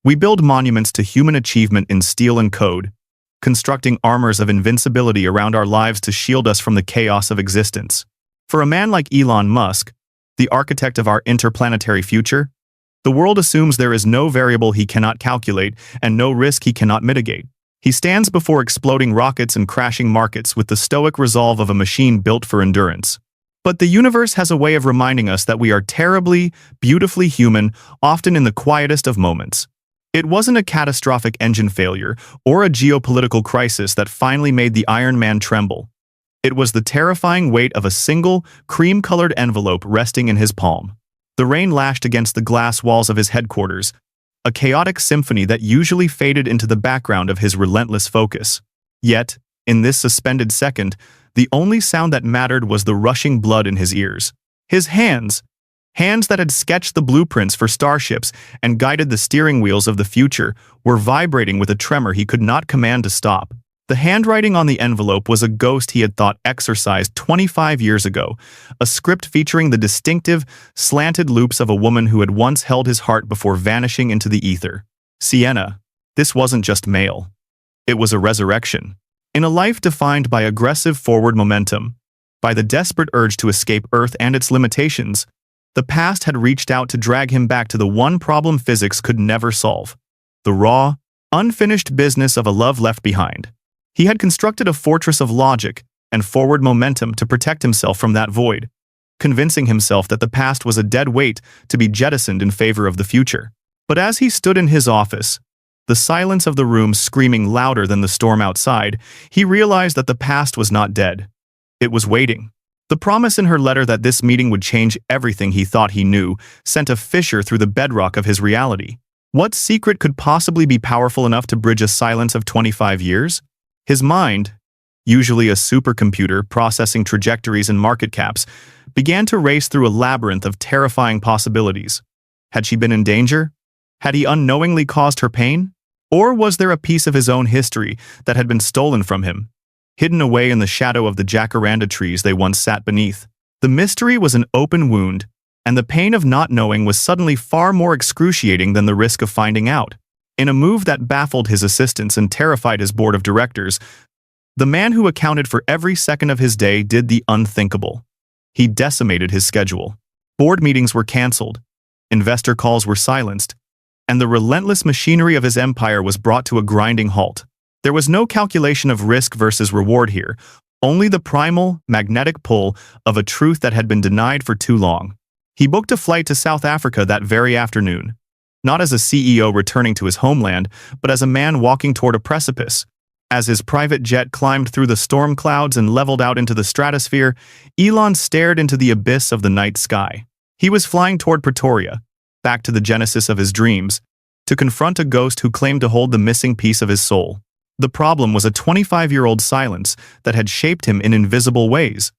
We build monuments to human achievement in steel and code, constructing armors of invincibility around our lives to shield us from the chaos of existence. For a man like Elon Musk, the architect of our interplanetary future, the world assumes there is no variable he cannot calculate and no risk he cannot mitigate. He stands before exploding rockets and crashing markets with the stoic resolve of a machine built for endurance. But the universe has a way of reminding us that we are terribly, beautifully human, often in the quietest of moments. It wasn't a catastrophic engine failure or a geopolitical crisis that finally made the Iron Man tremble. It was the terrifying weight of a single, cream-colored envelope resting in his palm. The rain lashed against the glass walls of his headquarters, a chaotic symphony that usually faded into the background of his relentless focus. Yet, in this suspended second, the only sound that mattered was the rushing blood in his ears. His hands that had sketched the blueprints for starships and guided the steering wheels of the future, were vibrating with a tremor he could not command to stop. The handwriting on the envelope was a ghost he had thought exorcised 25 years ago, a script featuring the distinctive, slanted loops of a woman who had once held his heart before vanishing into the ether. Sienna. This wasn't just mail. It was a resurrection. In a life defined by aggressive forward momentum, by the desperate urge to escape Earth and its limitations, the past had reached out to drag him back to the one problem physics could never solve: the raw, unfinished business of a love left behind. He had constructed a fortress of logic and forward momentum to protect himself from that void, convincing himself that the past was a dead weight to be jettisoned in favor of the future. But as he stood in his office, the silence of the room screaming louder than the storm outside, he realized that the past was not dead. It was waiting. The promise in her letter that this meeting would change everything he thought he knew sent a fissure through the bedrock of his reality. What secret could possibly be powerful enough to bridge a silence of 25 years? His mind, usually a supercomputer processing trajectories and market caps, began to race through a labyrinth of terrifying possibilities. Had she been in danger? Had he unknowingly caused her pain? Or was there a piece of his own history that had been stolen from him, hidden away in the shadow of the jacaranda trees they once sat beneath? The mystery was an open wound, and the pain of not knowing was suddenly far more excruciating than the risk of finding out. In a move that baffled his assistants and terrified his board of directors, the man who accounted for every second of his day did the unthinkable. He decimated his schedule. Board meetings were canceled, investor calls were silenced, and the relentless machinery of his empire was brought to a grinding halt. There was no calculation of risk versus reward here, only the primal, magnetic pull of a truth that had been denied for too long. He booked a flight to South Africa that very afternoon, not as a CEO returning to his homeland, but as a man walking toward a precipice. As his private jet climbed through the storm clouds and leveled out into the stratosphere, Elon stared into the abyss of the night sky. He was flying toward Pretoria, back to the genesis of his dreams, to confront a ghost who claimed to hold the missing piece of his soul. The problem was a 25-year-old silence that had shaped him in invisible ways.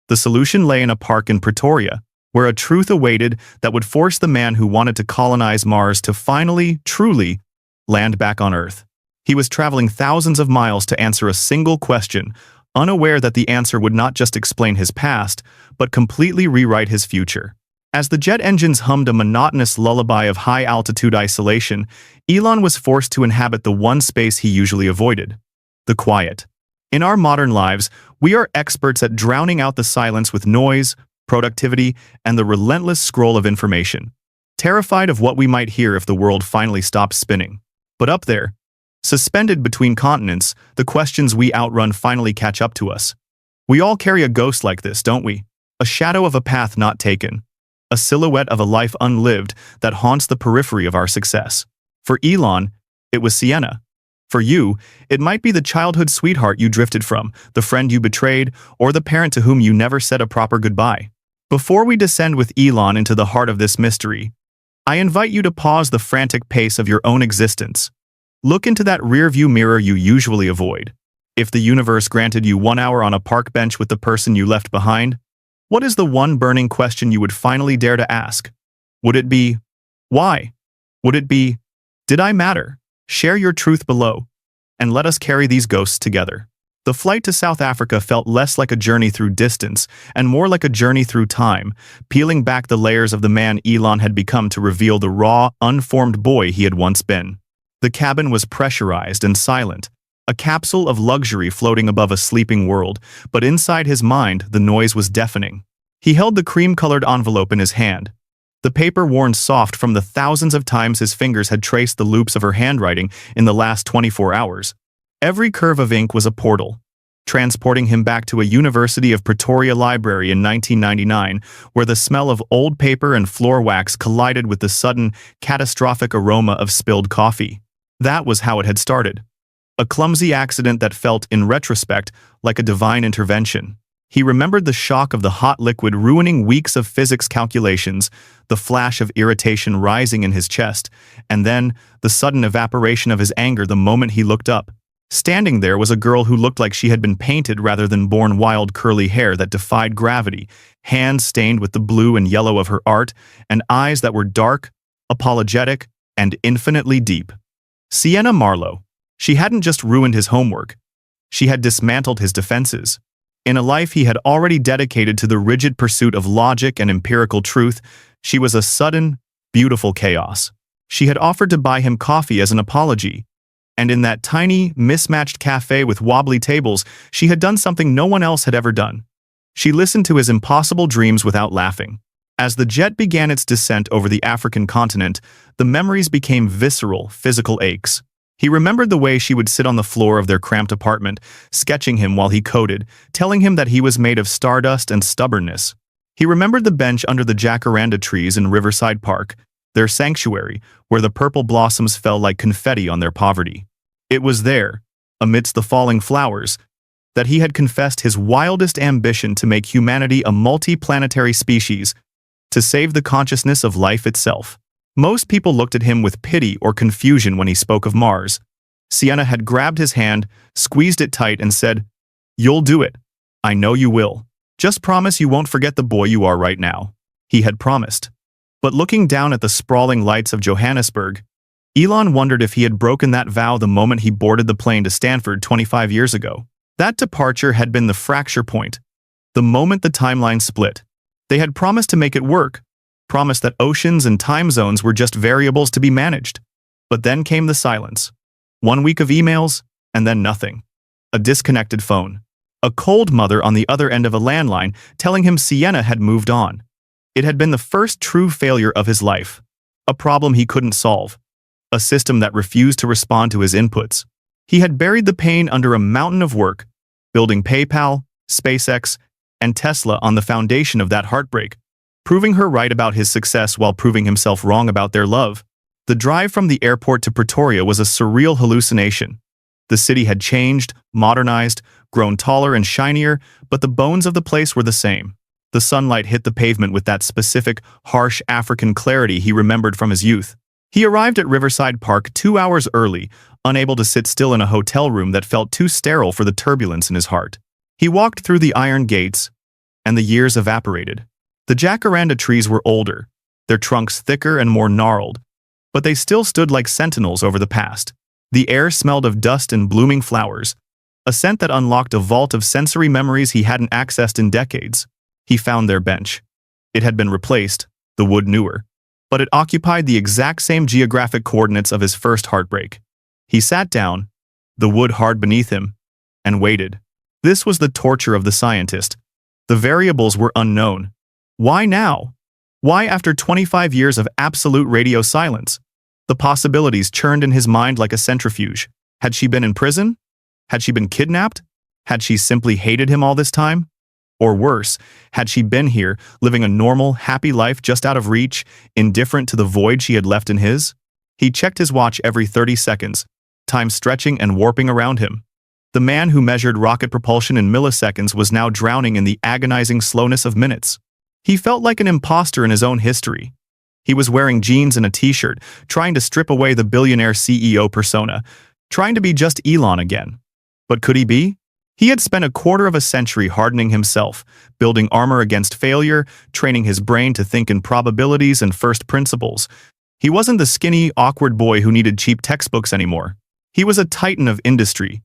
The solution lay in a park in Pretoria, where a truth awaited that would force the man who wanted to colonize Mars to finally, truly, land back on Earth. He was traveling thousands of miles to answer a single question, unaware that the answer would not just explain his past, but completely rewrite his future. As the jet engines hummed a monotonous lullaby of high-altitude isolation, Elon was forced to inhabit the one space he usually avoided: the quiet. In our modern lives, we are experts at drowning out the silence with noise, productivity, and the relentless scroll of information, terrified of what we might hear if the world finally stopped spinning. But up there, suspended between continents, the questions we outrun finally catch up to us. We all carry a ghost like this, don't we? A shadow of a path not taken, a silhouette of a life unlived that haunts the periphery of our success. For Elon, it was Sienna. For you, it might be the childhood sweetheart you drifted from, the friend you betrayed, or the parent to whom you never said a proper goodbye. Before we descend with Elon into the heart of this mystery, I invite you to pause the frantic pace of your own existence. Look into that rearview mirror you usually avoid. If the universe granted you 1 hour on a park bench with the person you left behind, what is the one burning question you would finally dare to ask? Would it be, why? Would it be, did I matter? Share your truth below, and let us carry these ghosts together. The flight to South Africa felt less like a journey through distance and more like a journey through time, peeling back the layers of the man Elon had become to reveal the raw, unformed boy he had once been. The cabin was pressurized and silent, a capsule of luxury floating above a sleeping world, but inside his mind the noise was deafening. He held the cream-colored envelope in his hand, the paper worn soft from the thousands of times his fingers had traced the loops of her handwriting in the last 24 hours. Every curve of ink was a portal, transporting him back to a University of Pretoria library in 1999, where the smell of old paper and floor wax collided with the sudden, catastrophic aroma of spilled coffee. That was how it had started. A clumsy accident that felt, in retrospect, like a divine intervention. He remembered the shock of the hot liquid ruining weeks of physics calculations, the flash of irritation rising in his chest, and then the sudden evaporation of his anger the moment he looked up. Standing there was a girl who looked like she had been painted rather than born, wild curly hair that defied gravity, hands stained with the blue and yellow of her art, and eyes that were dark, apologetic, and infinitely deep. Sienna Marlowe. She hadn't just ruined his homework. She had dismantled his defenses. In a life he had already dedicated to the rigid pursuit of logic and empirical truth, she was a sudden, beautiful chaos. She had offered to buy him coffee as an apology, and in that tiny, mismatched cafe with wobbly tables, she had done something no one else had ever done. She listened to his impossible dreams without laughing. As the jet began its descent over the African continent, the memories became visceral, physical aches. He remembered the way she would sit on the floor of their cramped apartment, sketching him while he coded, telling him that he was made of stardust and stubbornness. He remembered the bench under the jacaranda trees in Riverside Park, their sanctuary, where the purple blossoms fell like confetti on their poverty. It was there, amidst the falling flowers, that he had confessed his wildest ambition to make humanity a multi-planetary species, to save the consciousness of life itself. Most people looked at him with pity or confusion when he spoke of Mars. Sienna had grabbed his hand, squeezed it tight, and said, "You'll do it. I know you will. Just promise you won't forget the boy you are right now." He had promised. But looking down at the sprawling lights of Johannesburg, Elon wondered if he had broken that vow the moment he boarded the plane to Stanford 25 years ago. That departure had been the fracture point, the moment the timeline split. They had promised to make it work, promised that oceans and time zones were just variables to be managed. But then came the silence. 1 week of emails, and then nothing. A disconnected phone. A cold mother on the other end of a landline telling him Sienna had moved on. It had been the first true failure of his life. A problem he couldn't solve. A system that refused to respond to his inputs. He had buried the pain under a mountain of work, building PayPal, SpaceX, and Tesla on the foundation of that heartbreak, proving her right about his success while proving himself wrong about their love. The drive from the airport to Pretoria was a surreal hallucination. The city had changed, modernized, grown taller and shinier, but the bones of the place were the same. The sunlight hit the pavement with that specific, harsh African clarity he remembered from his youth. He arrived at Riverside Park 2 hours early, unable to sit still in a hotel room that felt too sterile for the turbulence in his heart. He walked through the iron gates, and the years evaporated. The jacaranda trees were older, their trunks thicker and more gnarled, but they still stood like sentinels over the past. The air smelled of dust and blooming flowers, a scent that unlocked a vault of sensory memories he hadn't accessed in decades. He found their bench. It had been replaced, the wood newer, but it occupied the exact same geographic coordinates of his first heartbreak. He sat down, the wood hard beneath him, and waited. This was the torture of the scientist. The variables were unknown. Why now? Why after 25 years of absolute radio silence? The possibilities churned in his mind like a centrifuge. Had she been in prison? Had she been kidnapped? Had she simply hated him all this time? Or worse, had she been here, living a normal, happy life just out of reach, indifferent to the void she had left in his? He checked his watch every 30 seconds, time stretching and warping around him. The man who measured rocket propulsion in milliseconds was now drowning in the agonizing slowness of minutes. He felt like an imposter in his own history. He was wearing jeans and a t-shirt, trying to strip away the billionaire CEO persona, trying to be just Elon again. But could he be? He had spent a quarter of a century hardening himself, building armor against failure, training his brain to think in probabilities and first principles. He wasn't the skinny, awkward boy who needed cheap textbooks anymore. He was a titan of industry,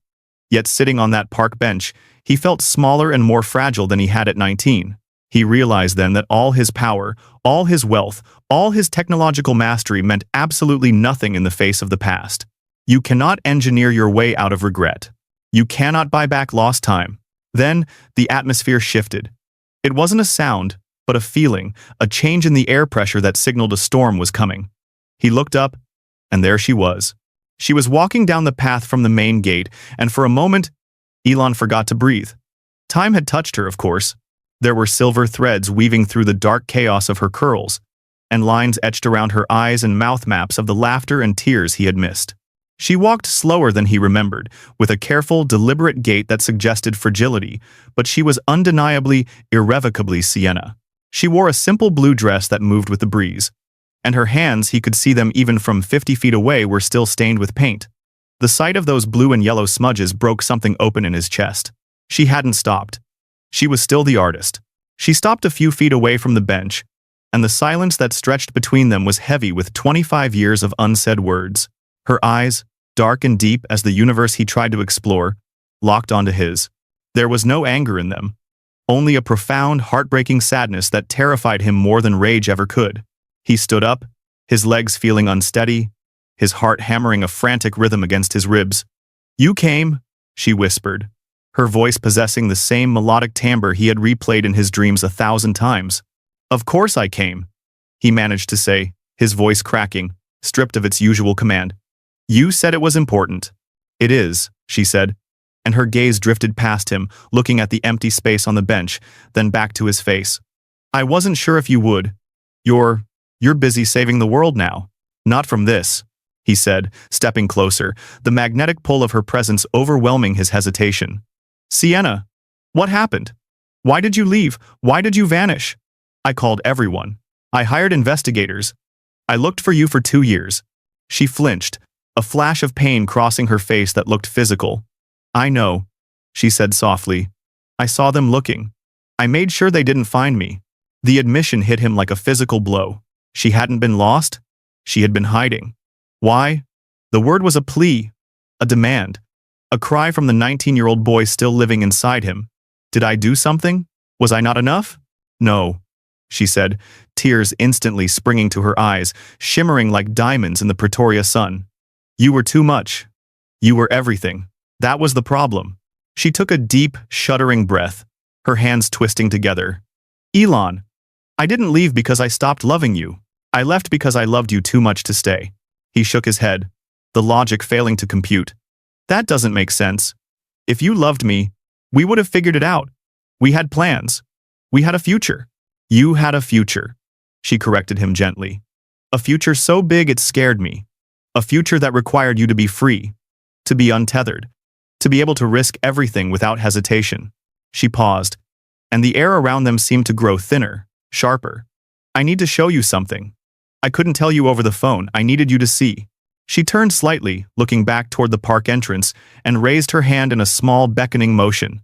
Yet sitting on that park bench, he felt smaller and more fragile than he had at 19. He realized then that all his power, all his wealth, all his technological mastery meant absolutely nothing in the face of the past. You cannot engineer your way out of regret. You cannot buy back lost time. Then, the atmosphere shifted. It wasn't a sound, but a feeling, a change in the air pressure that signaled a storm was coming. He looked up, and there she was. She was walking down the path from the main gate, and for a moment, Elon forgot to breathe. Time had touched her, of course. There were silver threads weaving through the dark chaos of her curls, and lines etched around her eyes and mouth maps of the laughter and tears he had missed. She walked slower than he remembered, with a careful, deliberate gait that suggested fragility, but she was undeniably, irrevocably Sienna. She wore a simple blue dress that moved with the breeze, and her hands, he could see them even from 50 feet away, were still stained with paint. The sight of those blue and yellow smudges broke something open in his chest. She hadn't stopped. She was still the artist. She stopped a few feet away from the bench, and the silence that stretched between them was heavy with 25 years of unsaid words. Her eyes, dark and deep as the universe he tried to explore, locked onto his. There was no anger in them, only a profound, heartbreaking sadness that terrified him more than rage ever could. He stood up, his legs feeling unsteady, his heart hammering a frantic rhythm against his ribs. "You came," she whispered, her voice possessing the same melodic timbre he had replayed in his dreams 1,000 times. "Of course I came," he managed to say, his voice cracking, stripped of its usual command. "You said it was important." "It is," she said, and her gaze drifted past him, looking at the empty space on the bench, then back to his face. "I wasn't sure if you would. You're busy saving the world now." "Not from this," he said, stepping closer, the magnetic pull of her presence overwhelming his hesitation. "Sienna, what happened? Why did you leave? Why did you vanish?" "I called everyone. I hired investigators. I looked for you for 2 years." She flinched, a flash of pain crossing her face that looked physical. "I know," she said softly. "I saw them looking. I made sure they didn't find me." The admission hit him like a physical blow. She hadn't been lost. She had been hiding. Why? The word was a plea, a demand, a cry from the 19-year-old boy still living inside him. "Did I do something? Was I not enough?" "No," she said, tears instantly springing to her eyes, shimmering like diamonds in the Pretoria sun. "You were too much. You were everything. That was the problem." She took a deep, shuddering breath, her hands twisting together. "Elon, I didn't leave because I stopped loving you. I left because I loved you too much to stay." He shook his head, the logic failing to compute. "That doesn't make sense. If you loved me, we would have figured it out. We had plans. We had a future." "You had a future," she corrected him gently. "A future so big it scared me. A future that required you to be free, to be untethered, to be able to risk everything without hesitation." She paused, and the air around them seemed to grow thinner, sharper. "I need to show you something. I couldn't tell you over the phone. I needed you to see." She turned slightly, looking back toward the park entrance, and raised her hand in a small, beckoning motion.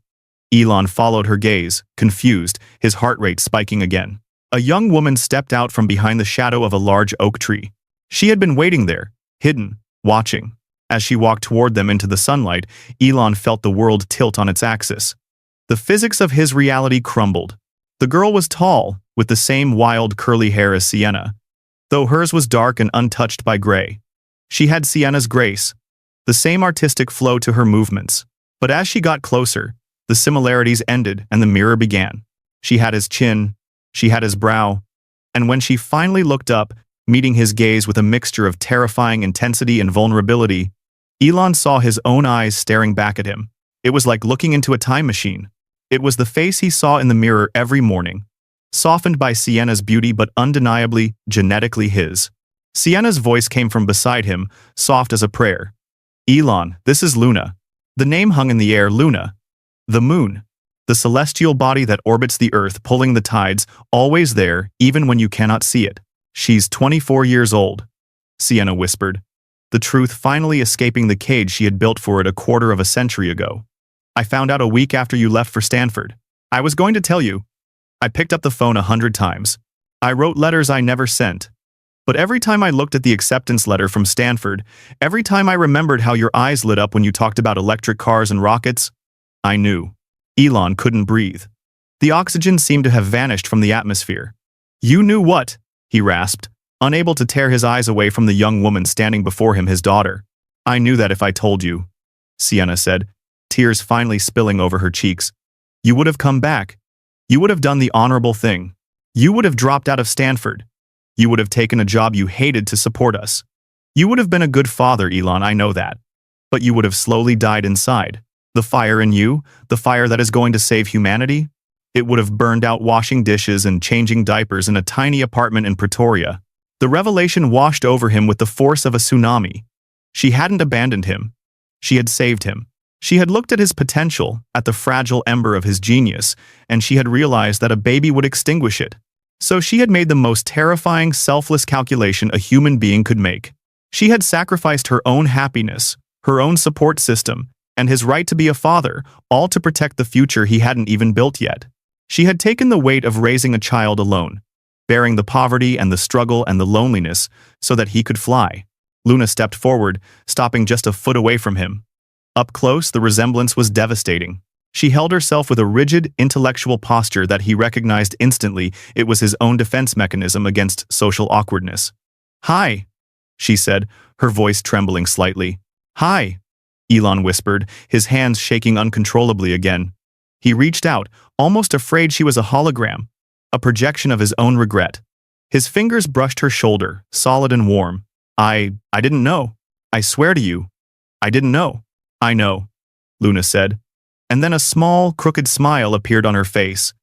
Elon followed her gaze, confused, his heart rate spiking again. A young woman stepped out from behind the shadow of a large oak tree. She had been waiting there, hidden, watching. As she walked toward them into the sunlight, Elon felt the world tilt on its axis. The physics of his reality crumbled. The girl was tall, with the same wild curly hair as Sienna, though hers was dark and untouched by gray. She had Sienna's grace, the same artistic flow to her movements. But as she got closer, the similarities ended and the mirror began. She had his chin, she had his brow, and when she finally looked up, meeting his gaze with a mixture of terrifying intensity and vulnerability, Elon saw his own eyes staring back at him. It was like looking into a time machine. It was the face he saw in the mirror every morning, softened by Sienna's beauty but undeniably, genetically his. Sienna's voice came from beside him, soft as a prayer. "Elon, this is Luna." The name hung in the air. Luna. The moon. The celestial body that orbits the earth, pulling the tides, always there, even when you cannot see it. "She's 24 years old," Sienna whispered, the truth finally escaping the cage she had built for it a quarter of a century ago. "I found out a week after you left for Stanford. I was going to tell you. I picked up the phone 100 times. I wrote letters I never sent. But every time I looked at the acceptance letter from Stanford, every time I remembered how your eyes lit up when you talked about electric cars and rockets, I knew. Elon couldn't breathe. The oxygen seemed to have vanished from the atmosphere. You knew what? He rasped, unable to tear his eyes away from the young woman standing before him, his daughter. I knew that if I told you, Sienna said, tears finally spilling over her cheeks. You would have come back. You would have done the honorable thing. You would have dropped out of Stanford. You would have taken a job you hated to support us. You would have been a good father, Elon, I know that. But you would have slowly died inside. The fire in you, the fire that is going to save humanity, it would have burned out washing dishes and changing diapers in a tiny apartment in Pretoria. The revelation washed over him with the force of a tsunami. She hadn't abandoned him. She had saved him. She had looked at his potential, at the fragile ember of his genius, and she had realized that a baby would extinguish it. So she had made the most terrifying, selfless calculation a human being could make. She had sacrificed her own happiness, her own support system, and his right to be a father, all to protect the future he hadn't even built yet. She had taken the weight of raising a child alone, bearing the poverty and the struggle and the loneliness so that he could fly. Luna stepped forward, stopping just a foot away from him. Up close, the resemblance was devastating. She held herself with a rigid, intellectual posture that he recognized instantly. It was his own defense mechanism against social awkwardness. Hi, she said, her voice trembling slightly. Hi, Elon whispered, his hands shaking uncontrollably again. He reached out, almost afraid she was a hologram, a projection of his own regret. His fingers brushed her shoulder, solid and warm. I didn't know. I swear to you. I didn't know. I know, Luna said. And then a small, crooked smile appeared on her face.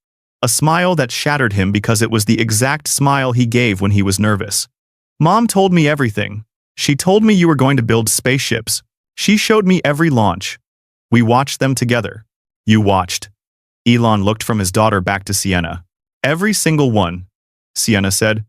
A smile that shattered him because it was the exact smile he gave when he was nervous. Mom told me everything. She told me you were going to build spaceships. She showed me every launch. We watched them together. You watched. Elon looked from his daughter back to Sienna. Every single one, Sienna said.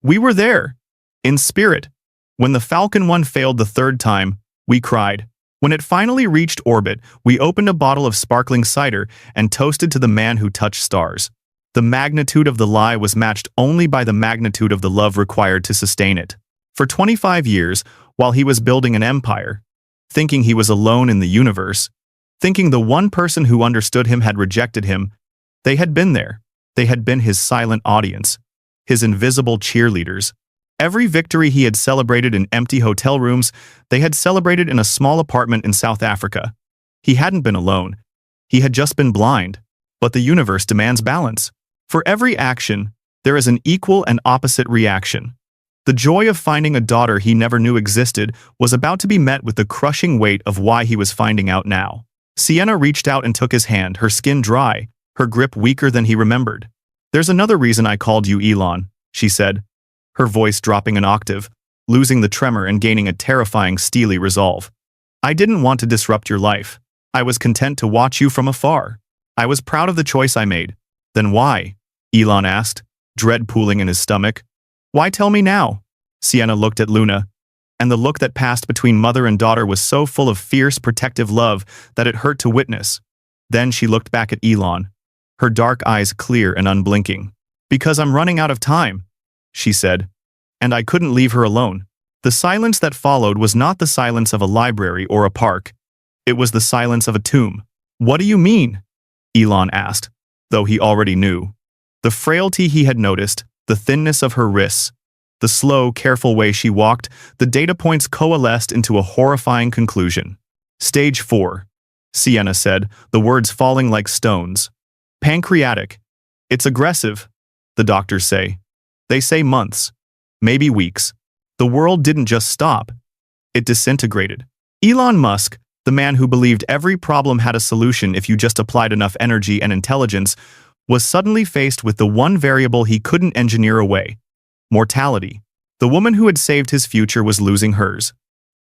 We were there. In spirit. When the Falcon 1 failed the third time, we cried. When it finally reached orbit, we opened a bottle of sparkling cider and toasted to the man who touched stars. The magnitude of the lie was matched only by the magnitude of the love required to sustain it. For 25 years, while he was building an empire, thinking he was alone in the universe, thinking the one person who understood him had rejected him, they had been there. They had been his silent audience, his invisible cheerleaders. Every victory he had celebrated in empty hotel rooms, they had celebrated in a small apartment in South Africa. He hadn't been alone. He had just been blind. But the universe demands balance. For every action, there is an equal and opposite reaction. The joy of finding a daughter he never knew existed was about to be met with the crushing weight of why he was finding out now. Sienna reached out and took his hand, her skin dry, her grip weaker than he remembered. There's another reason I called you Elon, she said, her voice dropping an octave, losing the tremor and gaining a terrifying steely resolve. I didn't want to disrupt your life. I was content to watch you from afar. I was proud of the choice I made. Then why? Elon asked, dread pooling in his stomach. Why tell me now? Sienna looked at Luna, and the look that passed between mother and daughter was so full of fierce, protective love that it hurt to witness. Then she looked back at Elon, her dark eyes clear and unblinking. Because I'm running out of time, she said, and I couldn't leave her alone. The silence that followed was not the silence of a library or a park. It was the silence of a tomb. What do you mean? Elon asked, though he already knew. The frailty he had noticed, the thinness of her wrists, the slow, careful way she walked, the data points coalesced into a horrifying conclusion. Stage 4, Sienna said, the words falling like stones. Pancreatic. It's aggressive, the doctors say. They say months, maybe weeks. The world didn't just stop. It disintegrated. Elon Musk, the man who believed every problem had a solution if you just applied enough energy and intelligence, was suddenly faced with the one variable he couldn't engineer away: mortality. The woman who had saved his future was losing hers.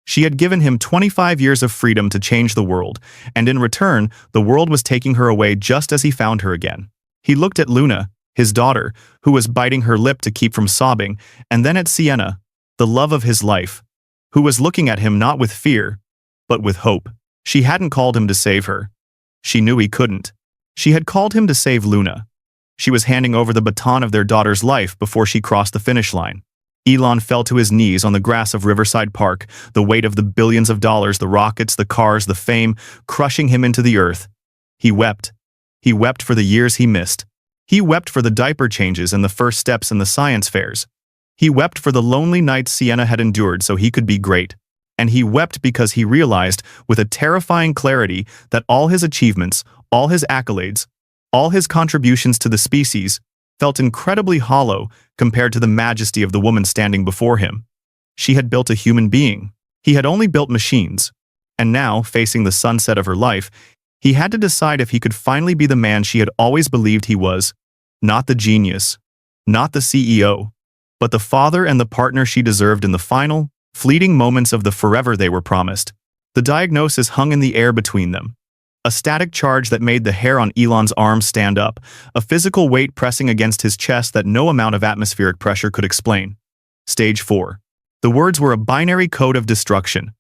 She had given him 25 years of freedom to change the world, and in return, the world was taking her away just as he found her again. He looked at Luna, his daughter, who was biting her lip to keep from sobbing, and then at Sienna, the love of his life, who was looking at him not with fear, but with hope. She hadn't called him to save her. She knew he couldn't. She had called him to save Luna. She was handing over the baton of their daughter's life before she crossed the finish line. Elon fell to his knees on the grass of Riverside Park, the weight of the billions of dollars, the rockets, the cars, the fame, crushing him into the earth. He wept. He wept for the years he missed. He wept for the diaper changes and the first steps in the science fairs. He wept for the lonely nights Sienna had endured so he could be great. And he wept because he realized, with a terrifying clarity, that all his achievements, all his accolades, all his contributions to the species, felt incredibly hollow compared to the majesty of the woman standing before him. She had built a human being. He had only built machines. And now, facing the sunset of her life, he had to decide if he could finally be the man she had always believed he was. Not the genius, not the CEO, but the father and the partner she deserved in the final, fleeting moments of the forever they were promised. The diagnosis hung in the air between them. A static charge that made the hair on Elon's arms stand up, a physical weight pressing against his chest that no amount of atmospheric pressure could explain. Stage 4. The words were a binary code of destruction.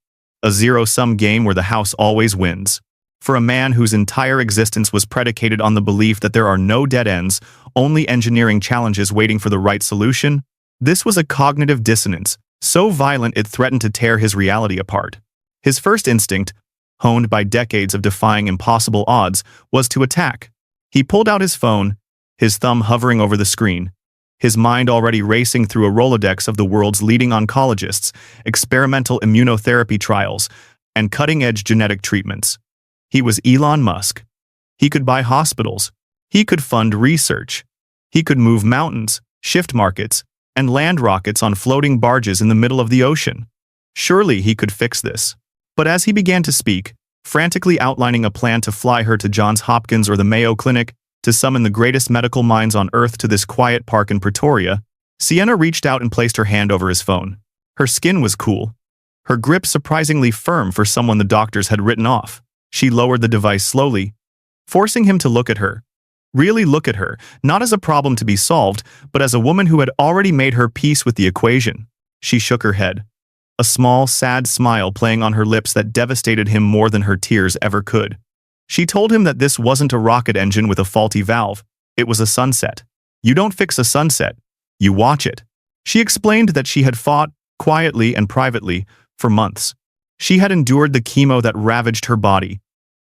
A zero-sum game where the house always wins. For a man whose entire existence was predicated on the belief that there are no dead ends, only engineering challenges waiting for the right solution, this was a cognitive dissonance, so violent it threatened to tear his reality apart. His first instinct, honed by decades of defying impossible odds, was to attack. He pulled out his phone, his thumb hovering over the screen, his mind already racing through a Rolodex of the world's leading oncologists, experimental immunotherapy trials, and cutting-edge genetic treatments. He was Elon Musk. He could buy hospitals. He could fund research. He could move mountains, shift markets, and land rockets on floating barges in the middle of the ocean. Surely he could fix this. But as he began to speak, frantically outlining a plan to fly her to Johns Hopkins or the Mayo Clinic, to summon the greatest medical minds on Earth to this quiet park in Pretoria, Sienna reached out and placed her hand over his phone. Her skin was cool. Her grip surprisingly firm for someone the doctors had written off. She lowered the device slowly, forcing him to look at her. Really look at her, not as a problem to be solved, but as a woman who had already made her peace with the equation. She shook her head. A small, sad smile playing on her lips that devastated him more than her tears ever could. She told him that this wasn't a rocket engine with a faulty valve. It was a sunset. You don't fix a sunset. You watch it. She explained that she had fought, quietly and privately, for months. She had endured the chemo that ravaged her body,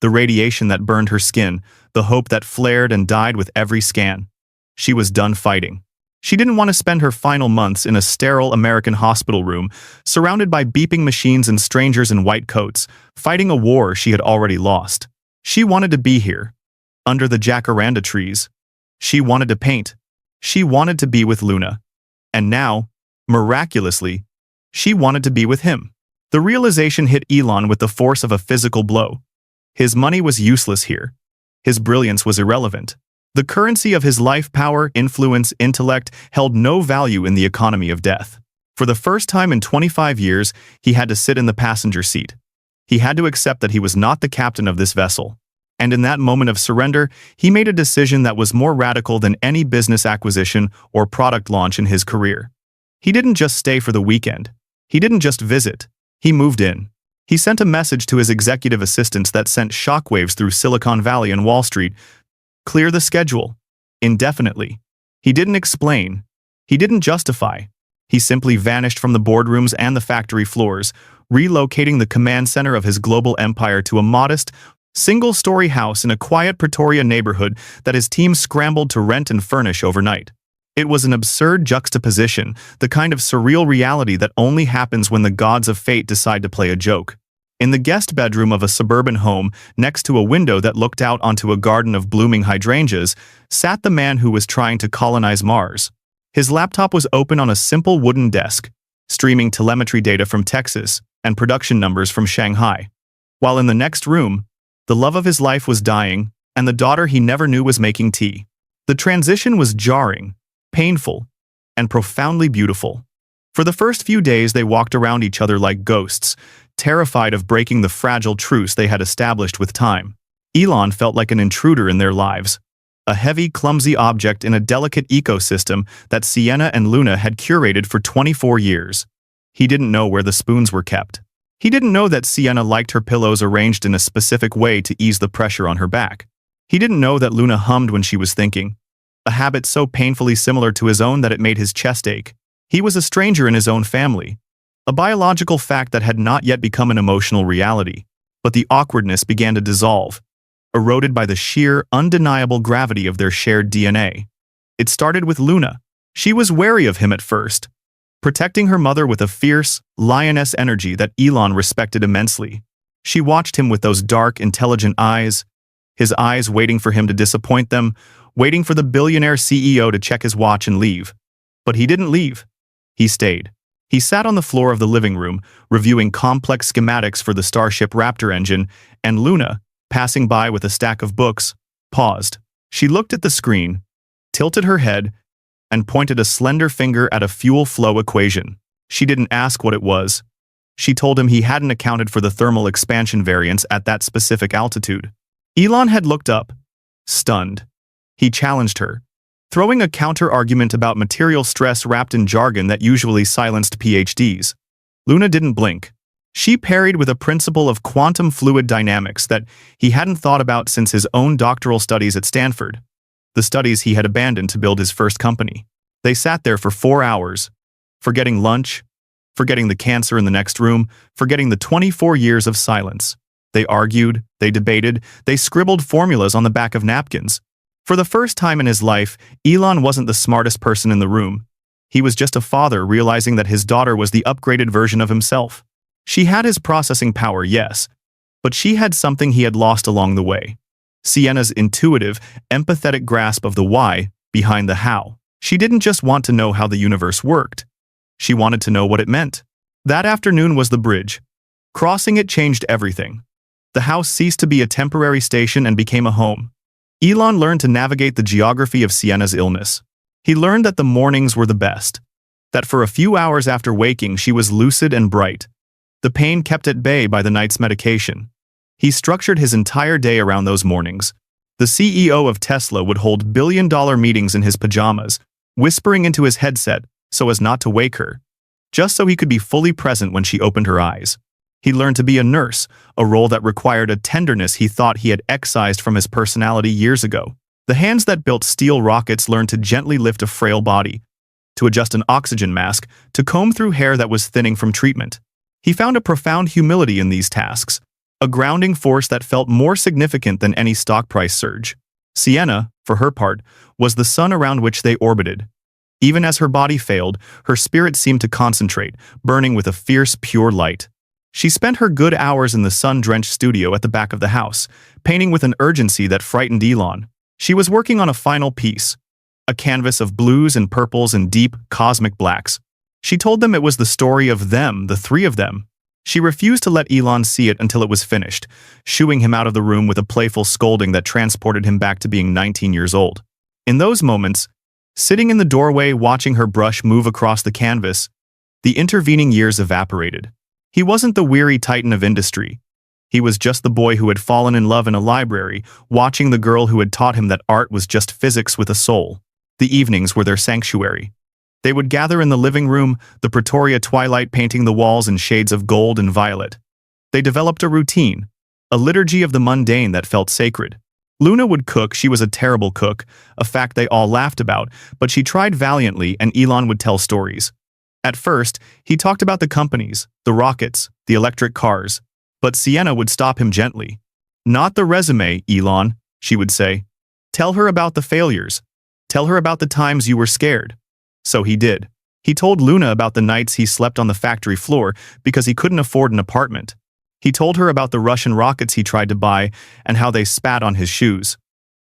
the radiation that burned her skin, the hope that flared and died with every scan. She was done fighting. She didn't want to spend her final months in a sterile American hospital room, surrounded by beeping machines and strangers in white coats, fighting a war she had already lost. She wanted to be here, under the jacaranda trees. She wanted to paint. She wanted to be with Luna. And now, miraculously, she wanted to be with him. The realization hit Elon with the force of a physical blow. His money was useless here. His brilliance was irrelevant. The currency of his life, power, influence, intellect held no value in the economy of death. For the first time in 25 years, he had to sit in the passenger seat. He had to accept that he was not the captain of this vessel. And in that moment of surrender, he made a decision that was more radical than any business acquisition or product launch in his career. He didn't just stay for the weekend. He didn't just visit. He moved in. He sent a message to his executive assistants that sent shockwaves through Silicon Valley and Wall Street. Clear the schedule. Indefinitely. He didn't explain. He didn't justify. He simply vanished from the boardrooms and the factory floors, relocating the command center of his global empire to a modest, single-story house in a quiet Pretoria neighborhood that his team scrambled to rent and furnish overnight. It was an absurd juxtaposition, the kind of surreal reality that only happens when the gods of fate decide to play a joke. In the guest bedroom of a suburban home, next to a window that looked out onto a garden of blooming hydrangeas, sat the man who was trying to colonize Mars. His laptop was open on a simple wooden desk, streaming telemetry data from Texas and production numbers from Shanghai. While in the next room, the love of his life was dying, and the daughter he never knew was making tea. The transition was jarring, painful, and profoundly beautiful. For the first few days they walked around each other like ghosts, terrified of breaking the fragile truce they had established with time. Elon felt like an intruder in their lives, a heavy, clumsy object in a delicate ecosystem that Sienna and Luna had curated for 24 years. He didn't know where the spoons were kept. He didn't know that Sienna liked her pillows arranged in a specific way to ease the pressure on her back. He didn't know that Luna hummed when she was thinking, a habit so painfully similar to his own that it made his chest ache. He was a stranger in his own family, a biological fact that had not yet become an emotional reality. But the awkwardness began to dissolve, eroded by the sheer, undeniable gravity of their shared DNA. It started with Luna. She was wary of him at first, protecting her mother with a fierce, lioness energy that Elon respected immensely. She watched him with those dark, intelligent eyes, his eyes waiting for him to disappoint them, waiting for the billionaire CEO to check his watch and leave. But he didn't leave. He stayed. He sat on the floor of the living room, reviewing complex schematics for the Starship Raptor engine, and Luna, passing by with a stack of books, paused. She looked at the screen, tilted her head, and pointed a slender finger at a fuel flow equation. She didn't ask what it was. She told him he hadn't accounted for the thermal expansion variance at that specific altitude. Elon had looked up, stunned. He challenged her, throwing a counter-argument about material stress wrapped in jargon that usually silenced PhDs. Luna didn't blink. She parried with a principle of quantum fluid dynamics that he hadn't thought about since his own doctoral studies at Stanford, the studies he had abandoned to build his first company. They sat there for 4 hours, forgetting lunch, forgetting the cancer in the next room, forgetting the 24 years of silence. They argued, they debated, they scribbled formulas on the back of napkins. For the first time in his life, Elon wasn't the smartest person in the room. He was just a father realizing that his daughter was the upgraded version of himself. She had his processing power, yes, but she had something he had lost along the way. Sienna's intuitive, empathetic grasp of the why behind the how. She didn't just want to know how the universe worked. She wanted to know what it meant. That afternoon was the bridge. Crossing it changed everything. The house ceased to be a temporary station and became a home. Elon learned to navigate the geography of Sienna's illness. He learned that the mornings were the best. That for a few hours after waking she was lucid and bright. The pain kept at bay by the night's medication. He structured his entire day around those mornings. The CEO of Tesla would hold billion-dollar meetings in his pajamas, whispering into his headset so as not to wake her, just so he could be fully present when she opened her eyes. He learned to be a nurse, a role that required a tenderness he thought he had excised from his personality years ago. The hands that built steel rockets learned to gently lift a frail body, to adjust an oxygen mask, to comb through hair that was thinning from treatment. He found a profound humility in these tasks, a grounding force that felt more significant than any stock price surge. Sienna, for her part, was the sun around which they orbited. Even as her body failed, her spirit seemed to concentrate, burning with a fierce, pure light. She spent her good hours in the sun-drenched studio at the back of the house, painting with an urgency that frightened Elon. She was working on a final piece, a canvas of blues and purples and deep, cosmic blacks. She told them it was the story of them, the three of them. She refused to let Elon see it until it was finished, shooing him out of the room with a playful scolding that transported him back to being 19 years old. In those moments, sitting in the doorway watching her brush move across the canvas, the intervening years evaporated. He wasn't the weary titan of industry. He was just the boy who had fallen in love in a library, watching the girl who had taught him that art was just physics with a soul. The evenings were their sanctuary. They would gather in the living room, the Pretoria twilight painting the walls in shades of gold and violet. They developed a routine, a liturgy of the mundane that felt sacred. Luna would cook. She was a terrible cook, a fact they all laughed about, but she tried valiantly, and Elon would tell stories. At first, he talked about the companies, the rockets, the electric cars, but Sienna would stop him gently. "Not the resume, Elon," she would say. "Tell her about the failures. Tell her about the times you were scared." So he did. He told Luna about the nights he slept on the factory floor because he couldn't afford an apartment. He told her about the Russian rockets he tried to buy and how they spat on his shoes.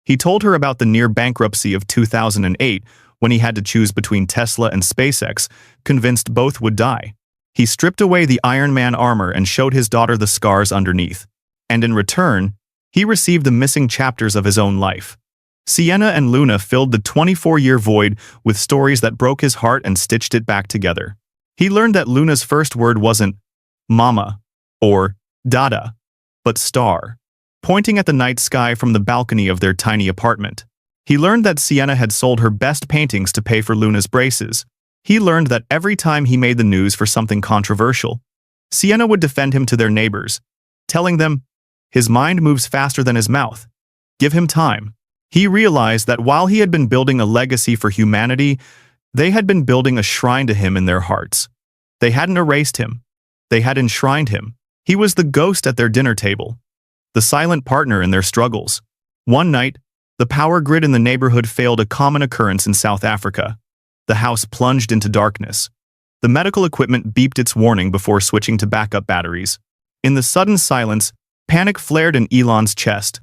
He told her about the near bankruptcy of 2008 when he had to choose between Tesla and SpaceX, convinced both would die. He stripped away the Iron Man armor and showed his daughter the scars underneath. And in return, he received the missing chapters of his own life. Sienna and Luna filled the 24-year void with stories that broke his heart and stitched it back together. He learned that Luna's first word wasn't "mama" or "dada," but "star," pointing at the night sky from the balcony of their tiny apartment. He learned that Sienna had sold her best paintings to pay for Luna's braces. He learned that every time he made the news for something controversial, Sienna would defend him to their neighbors, telling them, "His mind moves faster than his mouth. Give him time." He realized that while he had been building a legacy for humanity, They had been building a shrine to him in their hearts. They hadn't erased him. They had enshrined him. He was the ghost at their dinner table, the silent partner in their struggles. One night, the power grid in the neighborhood failed, a common occurrence in South Africa. The house plunged into darkness. The medical equipment beeped its warning before switching to backup batteries. In the sudden silence, panic flared in Elon's chest,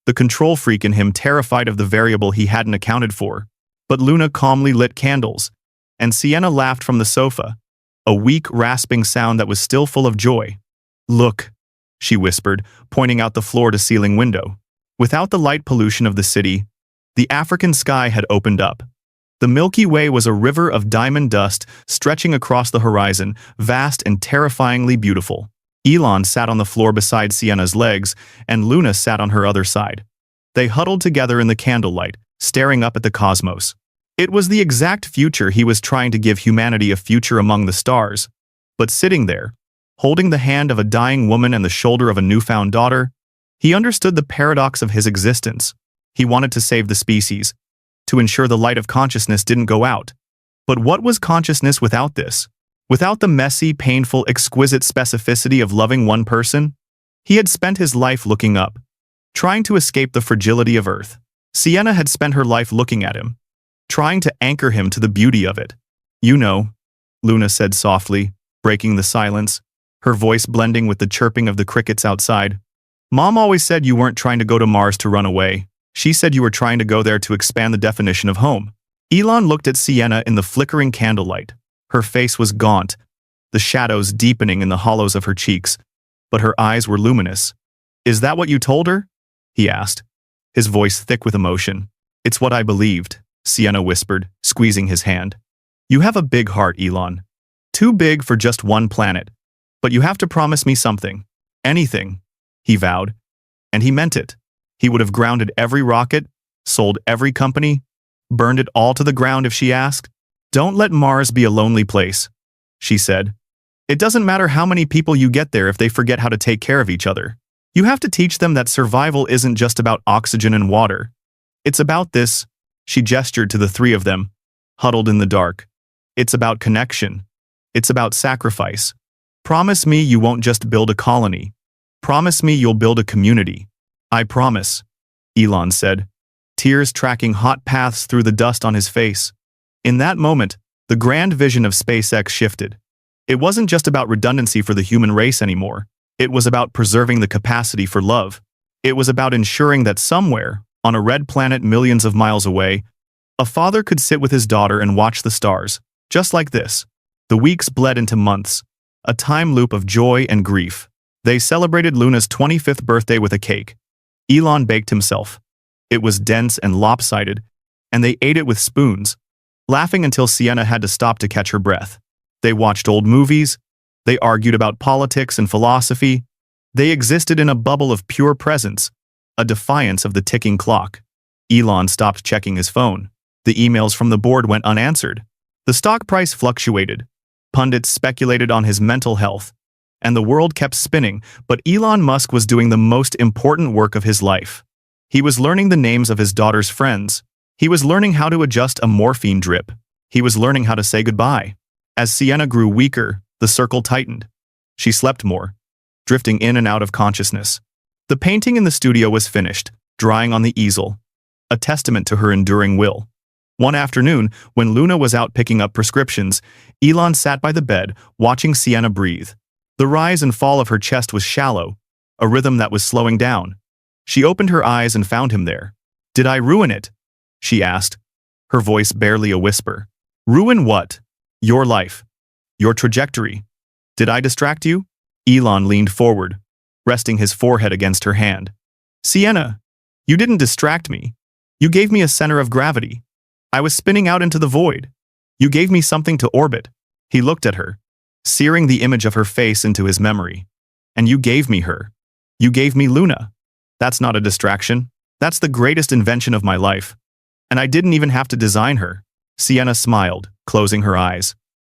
the control freak in him terrified of the variable he hadn't accounted for. But Luna calmly lit candles, and Sienna laughed from the sofa, a weak, rasping sound that was still full of joy. "Look," she whispered, pointing out the floor-to-ceiling window. Without the light pollution of the city, the African sky had opened up. The Milky Way was a river of diamond dust stretching across the horizon, vast and terrifyingly beautiful. Elon sat on the floor beside Sienna's legs, and Luna sat on her other side. They huddled together in the candlelight, staring up at the cosmos. It was the exact future he was trying to give humanity, a future among the stars. But sitting there, holding the hand of a dying woman and the shoulder of a newfound daughter, he understood the paradox of his existence. He wanted to save the species, to ensure the light of consciousness didn't go out. But what was consciousness without this? Without the messy, painful, exquisite specificity of loving one person? He had spent his life looking up, trying to escape the fragility of Earth. Sienna had spent her life looking at him, trying to anchor him to the beauty of it. "You know," Luna said softly, breaking the silence, her voice blending with the chirping of the crickets outside. "Mom always said you weren't trying to go to Mars to run away. She said you were trying to go there to expand the definition of home." Elon looked at Sienna in the flickering candlelight. Her face was gaunt, the shadows deepening in the hollows of her cheeks, but her eyes were luminous. "Is that what you told her?" he asked, his voice thick with emotion. "It's what I believed," Sienna whispered, squeezing his hand. "You have a big heart, Elon. Too big for just one planet. But you have to promise me something. Anything," he vowed. And he meant it. He would have grounded every rocket, sold every company, burned it all to the ground if she asked. "Don't let Mars be a lonely place," she said. "It doesn't matter how many people you get there if they forget how to take care of each other. You have to teach them that survival isn't just about oxygen and water. It's about this," she gestured to the three of them, huddled in the dark. "It's about connection. It's about sacrifice. Promise me you won't just build a colony. Promise me you'll build a community." "I promise," Elon said, tears tracking hot paths through the dust on his face. In that moment, the grand vision of SpaceX shifted. It wasn't just about redundancy for the human race anymore. It was about preserving the capacity for love. It was about ensuring that somewhere, on a red planet millions of miles away, a father could sit with his daughter and watch the stars, just like this. The weeks bled into months, a time loop of joy and grief. They celebrated Luna's 25th birthday with a cake. Elon baked himself. It was dense and lopsided, and they ate it with spoons, laughing until Sienna had to stop to catch her breath. They watched old movies. They argued about politics and philosophy. They existed in a bubble of pure presence, a defiance of the ticking clock. Elon stopped checking his phone. The emails from the board went unanswered. The stock price fluctuated. Pundits speculated on his mental health. And the world kept spinning, but Elon Musk was doing the most important work of his life. He was learning the names of his daughter's friends. He was learning how to adjust a morphine drip. He was learning how to say goodbye. As Sienna grew weaker, the circle tightened. She slept more, drifting in and out of consciousness. The painting in the studio was finished, drying on the easel, a testament to her enduring will. One afternoon, when Luna was out picking up prescriptions, Elon sat by the bed, watching Sienna breathe. The rise and fall of her chest was shallow, a rhythm that was slowing down. She opened her eyes and found him there. "Did I ruin it?" she asked, her voice barely a whisper. "Ruin what?" "Your life. Your trajectory. Did I distract you?" Elon leaned forward, resting his forehead against her hand. "Sienna, you didn't distract me. You gave me a center of gravity. I was spinning out into the void. You gave me something to orbit." He looked at her, searing the image of her face into his memory. "And you gave me her. You gave me Luna. That's not a distraction. That's the greatest invention of my life. And I didn't even have to design her." Sienna smiled, closing her eyes.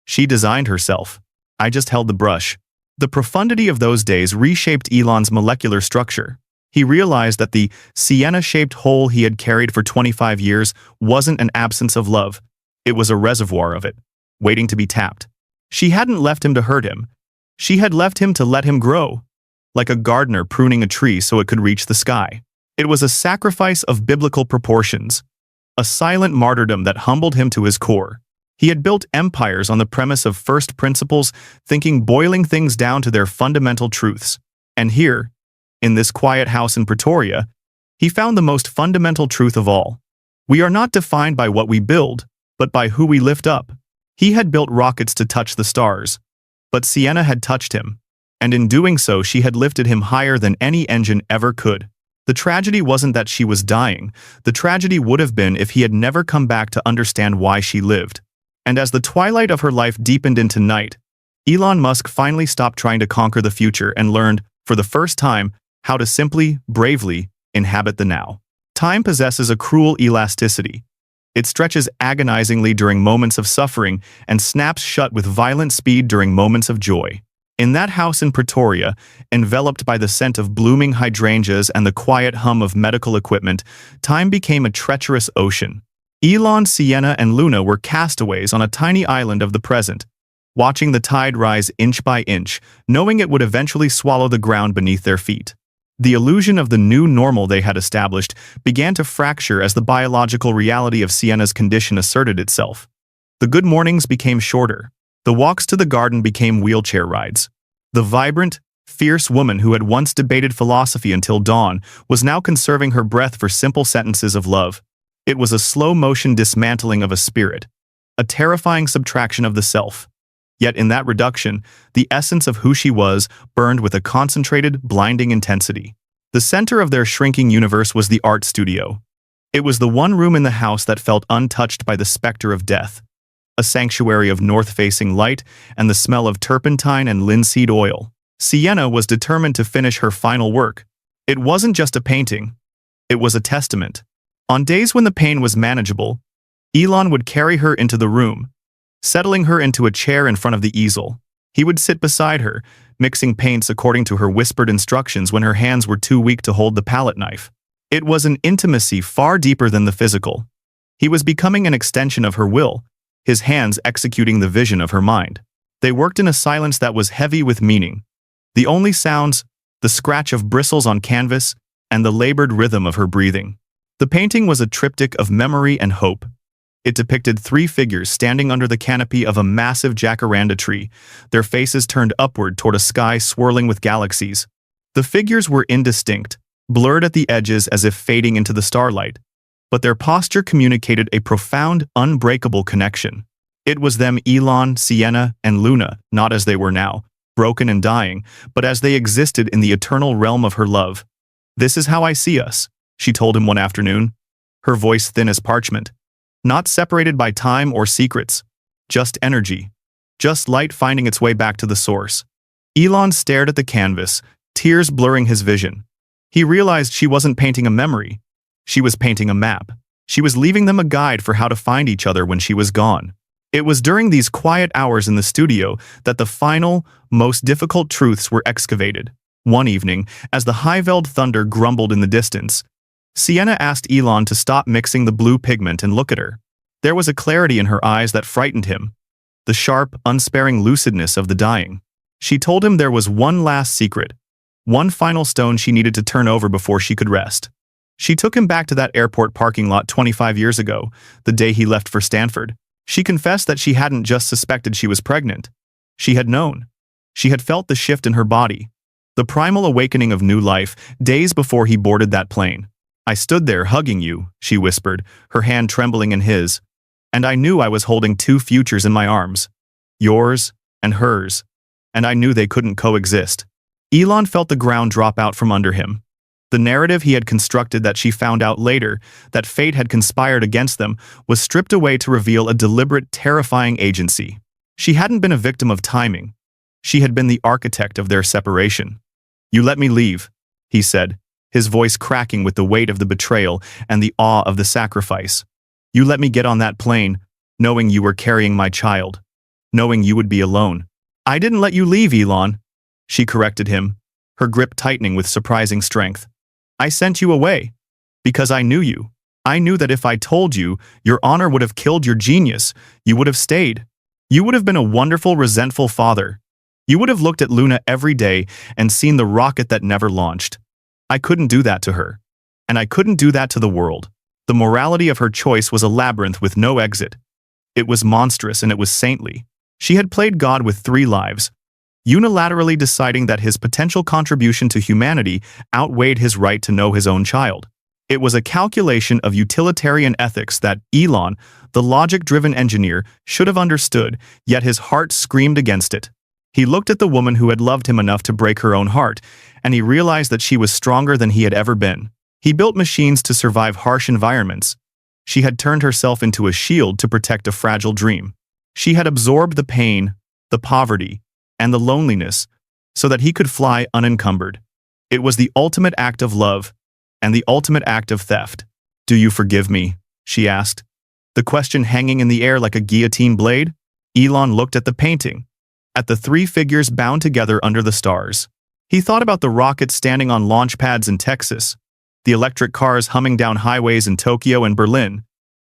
She designed herself. I just held the brush. The profundity of those days reshaped Elon's molecular structure. He realized that the Sienna-shaped hole he had carried for 25 years wasn't an absence of love. It was a reservoir of it, waiting to be tapped. She hadn't left him to hurt him. She had left him to let him grow, like a gardener pruning a tree so it could reach the sky. It was a sacrifice of biblical proportions, a silent martyrdom that humbled him to his core. He had built empires on the premise of first principles, thinking boiling things down to their fundamental truths. And here, in this quiet house in Pretoria, he found the most fundamental truth of all. We are not defined by what we build, but by who we lift up. He had built rockets to touch the stars, but Sienna had touched him, and in doing so she had lifted him higher than any engine ever could. The tragedy wasn't that she was dying. The tragedy would have been if he had never come back to understand why she lived. And as the twilight of her life deepened into night, Elon Musk finally stopped trying to conquer the future and learned, for the first time, how to simply, bravely, inhabit the now. Time possesses a cruel elasticity. It stretches agonizingly during moments of suffering and snaps shut with violent speed during moments of joy. In that house in Pretoria, enveloped by the scent of blooming hydrangeas and the quiet hum of medical equipment, time became a treacherous ocean. Elon, Sienna, and Luna were castaways on a tiny island of the present, watching the tide rise inch by inch, knowing it would eventually swallow the ground beneath their feet. The illusion of the new normal they had established began to fracture as the biological reality of Sienna's condition asserted itself. The good mornings became shorter. The walks to the garden became wheelchair rides. The vibrant, fierce woman who had once debated philosophy until dawn was now conserving her breath for simple sentences of love. It was a slow-motion dismantling of a spirit, a terrifying subtraction of the self. Yet in that reduction, the essence of who she was burned with a concentrated, blinding intensity. The center of their shrinking universe was the art studio. It was the one room in the house that felt untouched by the specter of death, a sanctuary of north-facing light and the smell of turpentine and linseed oil. Sienna was determined to finish her final work. It wasn't just a painting. It was a testament. On days when the pain was manageable, Elon would carry her into the room, settling her into a chair in front of the easel. He would sit beside her, mixing paints according to her whispered instructions when her hands were too weak to hold the palette knife. It was an intimacy far deeper than the physical. He was becoming an extension of her will, his hands executing the vision of her mind. They worked in a silence that was heavy with meaning. The only sounds, the scratch of bristles on canvas, and the labored rhythm of her breathing. The painting was a triptych of memory and hope. It depicted three figures standing under the canopy of a massive jacaranda tree, their faces turned upward toward a sky swirling with galaxies. The figures were indistinct, blurred at the edges as if fading into the starlight, but their posture communicated a profound, unbreakable connection. It was them, Elon, Sienna, and Luna, not as they were now, broken and dying, but as they existed in the eternal realm of her love. "This is how I see us," she told him one afternoon, her voice thin as parchment. Not separated by time or secrets, just energy, just light finding its way back to the source. Elon stared at the canvas, tears blurring his vision. He realized she wasn't painting a memory. She was painting a map. She was leaving them a guide for how to find each other when she was gone. It was during these quiet hours in the studio that the final, most difficult truths were excavated. One evening, as the high-veiled thunder grumbled in the distance, Sienna asked Elon to stop mixing the blue pigment and look at her. There was a clarity in her eyes that frightened him, the sharp, unsparing lucidness of the dying. She told him there was one last secret, one final stone she needed to turn over before she could rest. She took him back to that airport parking lot 25 years ago, the day he left for Stanford. She confessed that she hadn't just suspected she was pregnant. She had known. She had felt the shift in her body, the primal awakening of new life, days before he boarded that plane. "I stood there hugging you," she whispered, her hand trembling in his, "and I knew I was holding two futures in my arms, yours and hers, and I knew they couldn't coexist." Elon felt the ground drop out from under him. The narrative he had constructed that she found out later, that fate had conspired against them, was stripped away to reveal a deliberate, terrifying agency. She hadn't been a victim of timing. She had been the architect of their separation. "You let me leave," he said, his voice cracking with the weight of the betrayal and the awe of the sacrifice. "You let me get on that plane, knowing you were carrying my child, knowing you would be alone." "I didn't let you leave, Elon," she corrected him, her grip tightening with surprising strength. "I sent you away, because I knew you. I knew that if I told you, your honor would have killed your genius. You would have stayed. You would have been a wonderful, resentful father. You would have looked at Luna every day and seen the rocket that never launched. I couldn't do that to her. And I couldn't do that to the world. The morality of her choice was a labyrinth with no exit. It was monstrous and it was saintly. She had played God with 3 lives, unilaterally deciding that his potential contribution to humanity outweighed his right to know his own child. It was a calculation of utilitarian ethics that Elon, the logic-driven engineer, should have understood, yet his heart screamed against it. He looked at the woman who had loved him enough to break her own heart, and he realized that she was stronger than he had ever been. He built machines to survive harsh environments. She had turned herself into a shield to protect a fragile dream. She had absorbed the pain, the poverty, and the loneliness so that he could fly unencumbered. It was the ultimate act of love and the ultimate act of theft. "Do you forgive me?" she asked. The question hanging in the air like a guillotine blade. Elon looked at the painting, at the 3 figures bound together under the stars. He thought about the rockets standing on launch pads in Texas, the electric cars humming down highways in Tokyo and Berlin,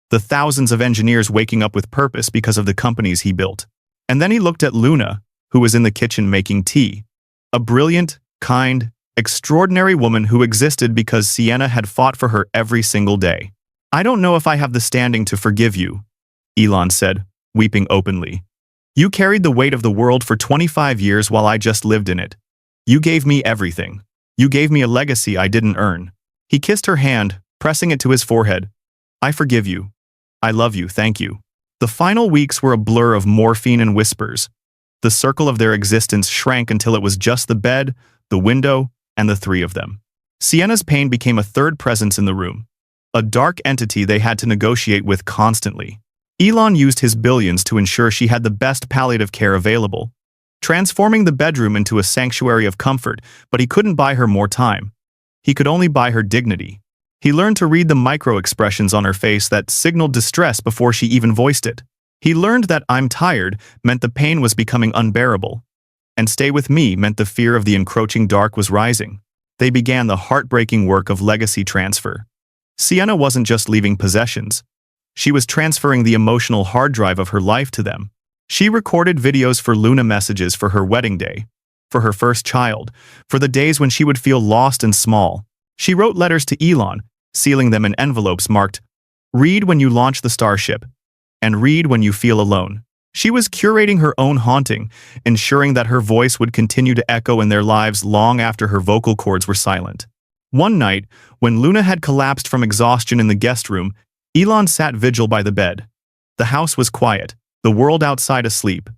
the thousands of engineers waking up with purpose because of the companies he built. And then he looked at Luna, who was in the kitchen making tea. A brilliant, kind, extraordinary woman who existed because Sienna had fought for her every single day. "I don't know if I have the standing to forgive you," Elon said, weeping openly. "You carried the weight of the world for 25 years while I just lived in it. You gave me everything. You gave me a legacy I didn't earn." He kissed her hand, pressing it to his forehead. "I forgive you. I love you, thank you." The final weeks were a blur of morphine and whispers. The circle of their existence shrank until it was just the bed, the window, and the 3 of them. Sienna's pain became a third presence in the room, a dark entity they had to negotiate with constantly. Elon used his billions to ensure she had the best palliative care available, transforming the bedroom into a sanctuary of comfort, but he couldn't buy her more time. He could only buy her dignity. He learned to read the micro-expressions on her face that signaled distress before she even voiced it. He learned that "I'm tired" meant the pain was becoming unbearable, and "stay with me" meant the fear of the encroaching dark was rising. They began the heartbreaking work of legacy transfer. Sienna wasn't just leaving possessions. She was transferring the emotional hard drive of her life to them. She recorded videos for Luna, messages for her wedding day, for her first child, for the days when she would feel lost and small. She wrote letters to Elon, sealing them in envelopes marked, "Read when you launch the Starship," and "Read when you feel alone." She was curating her own haunting, ensuring that her voice would continue to echo in their lives long after her vocal cords were silent. One night, when Luna had collapsed from exhaustion in the guest room, Elon sat vigil by the bed. The house was quiet, the world outside asleep.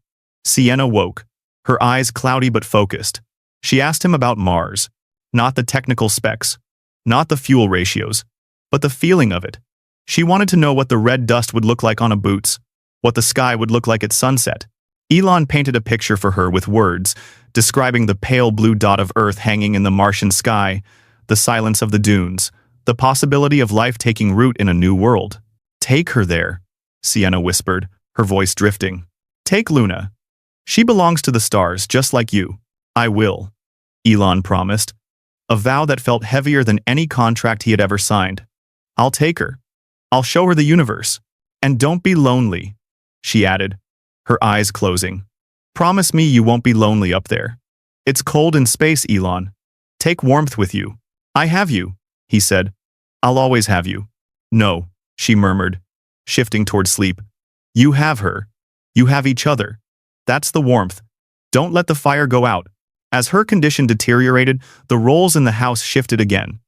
Sienna woke, her eyes cloudy but focused. She asked him about Mars, not the technical specs, not the fuel ratios, but the feeling of it. She wanted to know what the red dust would look like on a boots, what the sky would look like at sunset. Elon painted a picture for her with words, describing the pale blue dot of Earth hanging in the Martian sky, the silence of the dunes, the possibility of life taking root in a new world. "Take her there," Sienna whispered, her voice drifting. "Take Luna. She belongs to the stars, just like you." "I will," Elon promised, a vow that felt heavier than any contract he had ever signed. "I'll take her. I'll show her the universe. And don't be lonely," she added, her eyes closing. "Promise me you won't be lonely up there. It's cold in space, Elon. Take warmth with you." "I have you," he said. "I'll always have you." "No," she murmured, shifting toward sleep. "You have her. You have each other. That's the warmth. Don't let the fire go out." As her condition deteriorated, the roles in the house shifted again.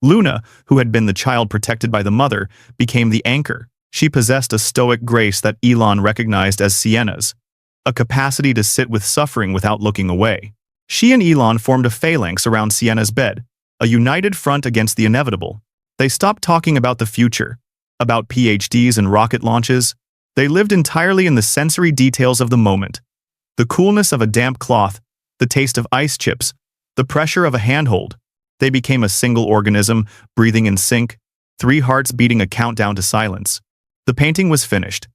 Luna, who had been the child protected by the mother, became the anchor. She possessed a stoic grace that Elon recognized as Sienna's, a capacity to sit with suffering without looking away. She and Elon formed a phalanx around Sienna's bed, a united front against the inevitable. They stopped talking about the future, about PhDs and rocket launches. They lived entirely in the sensory details of the moment. The coolness of a damp cloth, the taste of ice chips, the pressure of a handhold. They became a single organism, breathing in sync, 3 hearts beating a countdown to silence. The painting was finished.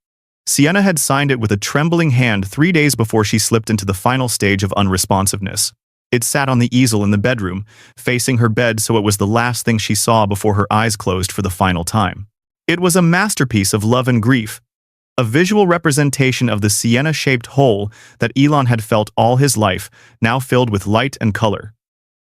Sienna had signed it with a trembling hand 3 days before she slipped into the final stage of unresponsiveness. It sat on the easel in the bedroom, facing her bed, so it was the last thing she saw before her eyes closed for the final time. It was a masterpiece of love and grief, a visual representation of the sienna-shaped hole that Elon had felt all his life, now filled with light and color.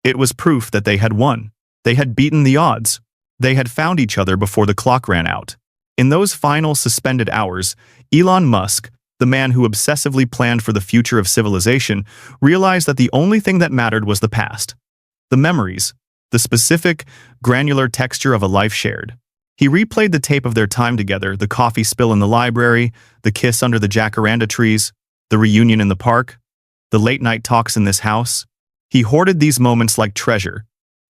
It was proof that they had won. They had beaten the odds. They had found each other before the clock ran out. In those final suspended hours, Elon Musk, the man who obsessively planned for the future of civilization, realized that the only thing that mattered was the past. The memories, the specific, granular texture of a life shared. He replayed the tape of their time together, the coffee spill in the library, the kiss under the jacaranda trees, the reunion in the park, the late-night talks in this house. He hoarded these moments like treasure,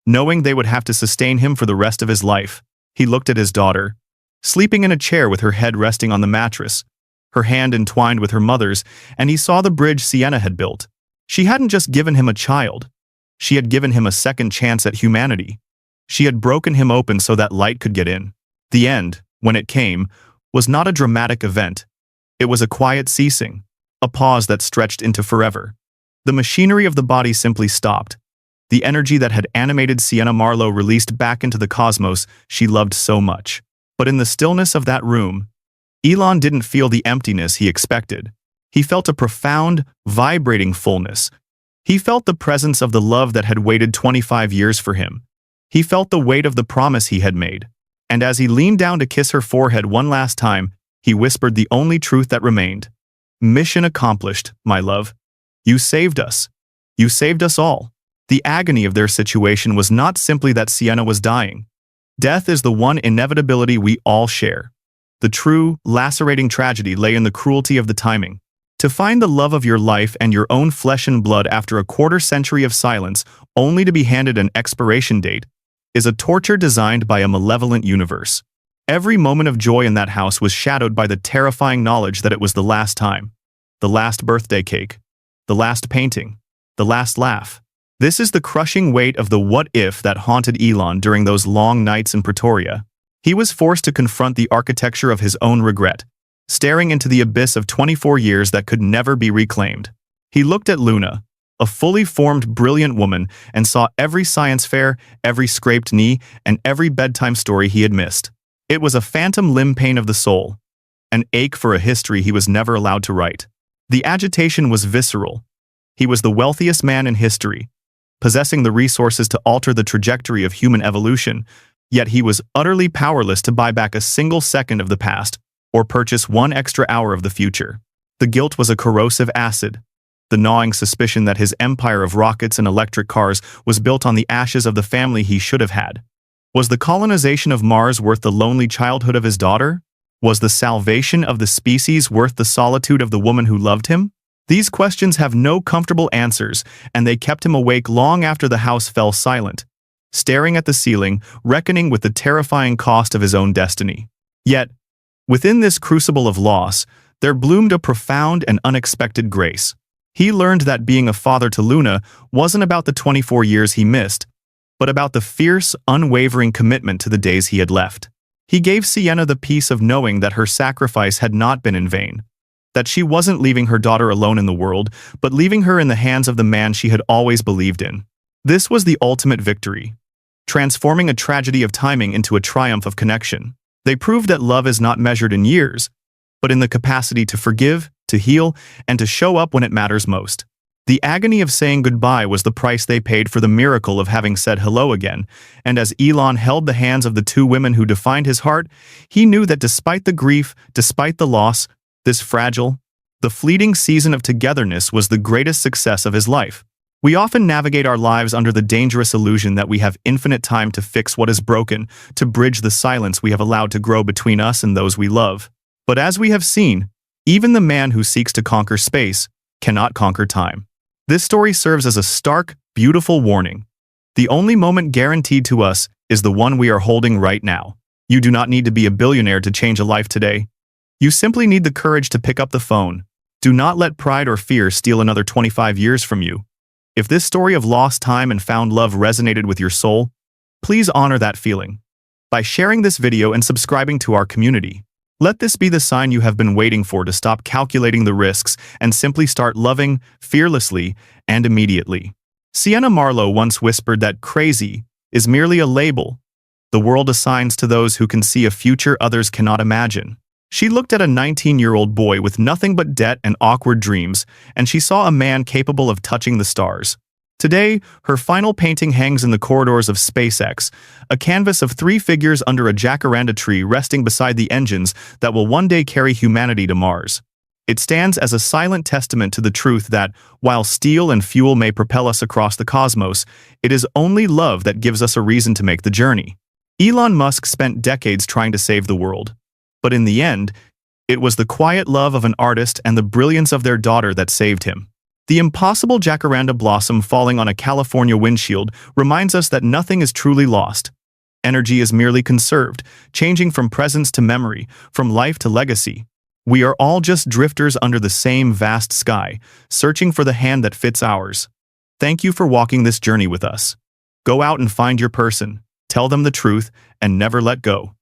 knowing they would have to sustain him for the rest of his life. He looked at his daughter, sleeping in a chair with her head resting on the mattress, her hand entwined with her mother's, and he saw the bridge Sienna had built. She hadn't just given him a child. She had given him a second chance at humanity. She had broken him open so that light could get in. The end, when it came, was not a dramatic event. It was a quiet ceasing, a pause that stretched into forever. The machinery of the body simply stopped. The energy that had animated Sienna Marlowe released back into the cosmos she loved so much. But in the stillness of that room, Elon didn't feel the emptiness he expected. He felt a profound, vibrating fullness. He felt the presence of the love that had waited 25 years for him. He felt the weight of the promise he had made. And as he leaned down to kiss her forehead one last time, he whispered the only truth that remained. "Mission accomplished, my love. You saved us. You saved us all." The agony of their situation was not simply that Sienna was dying. Death is the one inevitability we all share. The true, lacerating tragedy lay in the cruelty of the timing. To find the love of your life and your own flesh and blood after a quarter-century of silence, only to be handed an expiration date, is a torture designed by a malevolent universe. Every moment of joy in that house was shadowed by the terrifying knowledge that it was the last time. The last birthday cake. The last painting. The last laugh. This is the crushing weight of the what-if that haunted Elon during those long nights in Pretoria. He was forced to confront the architecture of his own regret, staring into the abyss of 24 years that could never be reclaimed. He looked at Luna, a fully formed, brilliant woman, and saw every science fair, every scraped knee, and every bedtime story he had missed. It was a phantom limb pain of the soul, an ache for a history he was never allowed to write. The agitation was visceral. He was the wealthiest man in history, possessing the resources to alter the trajectory of human evolution, yet he was utterly powerless to buy back a single second of the past or purchase one extra hour of the future. The guilt was a corrosive acid. The gnawing suspicion that his empire of rockets and electric cars was built on the ashes of the family he should have had. Was the colonization of Mars worth the lonely childhood of his daughter? Was the salvation of the species worth the solitude of the woman who loved him? These questions have no comfortable answers, and they kept him awake long after the house fell silent, staring at the ceiling, reckoning with the terrifying cost of his own destiny. Yet, within this crucible of loss, there bloomed a profound and unexpected grace. He learned that being a father to Luna wasn't about the 24 years he missed, but about the fierce, unwavering commitment to the days he had left. He gave Sienna the peace of knowing that her sacrifice had not been in vain, that she wasn't leaving her daughter alone in the world, but leaving her in the hands of the man she had always believed in. This was the ultimate victory, transforming a tragedy of timing into a triumph of connection. They proved that love is not measured in years, but in the capacity to forgive, to heal, and to show up when it matters most. The agony of saying goodbye was the price they paid for the miracle of having said hello again, and as Elon held the hands of the two women who defined his heart, he knew that despite the grief, despite the loss, this fragile, the fleeting season of togetherness was the greatest success of his life. We often navigate our lives under the dangerous illusion that we have infinite time to fix what is broken, to bridge the silence we have allowed to grow between us and those we love. But as we have seen, even the man who seeks to conquer space cannot conquer time. This story serves as a stark, beautiful warning. The only moment guaranteed to us is the one we are holding right now. You do not need to be a billionaire to change a life today. You simply need the courage to pick up the phone. Do not let pride or fear steal another 25 years from you. If this story of lost time and found love resonated with your soul, please honor that feeling by sharing this video and subscribing to our community. Let this be the sign you have been waiting for to stop calculating the risks and simply start loving fearlessly and immediately. Sienna Marlowe once whispered that crazy is merely a label, the world assigns to those who can see a future others cannot imagine. She looked at a 19-year-old boy with nothing but debt and awkward dreams, and she saw a man capable of touching the stars. Today, her final painting hangs in the corridors of SpaceX, a canvas of 3 figures under a jacaranda tree resting beside the engines that will one day carry humanity to Mars. It stands as a silent testament to the truth that, while steel and fuel may propel us across the cosmos, it is only love that gives us a reason to make the journey. Elon Musk spent decades trying to save the world. But in the end, it was the quiet love of an artist and the brilliance of their daughter that saved him. The impossible jacaranda blossom falling on a California windshield reminds us that nothing is truly lost. Energy is merely conserved, changing from presence to memory, from life to legacy. We are all just drifters under the same vast sky, searching for the hand that fits ours. Thank you for walking this journey with us. Go out and find your person, tell them the truth, and never let go.